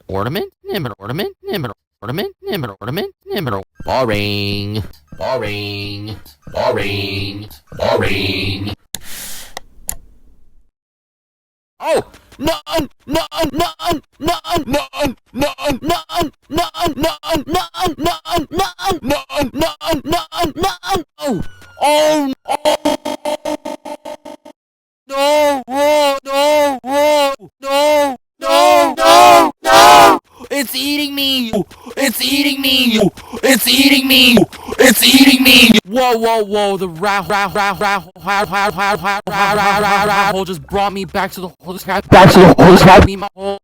ornament, ornament, ornament, ornament. Boring, boring, boring, boring. Oh! No! No! No! No! No! No! No! No! No! No! No! No! No! No! No! Oh! No! No! No! No! No! No! No! It's eating me! It's eating me! It's eating me! It's eating me! Whoa, whoa, whoa! The hole just brought me back to the hole. Back to the hole. Me my hole.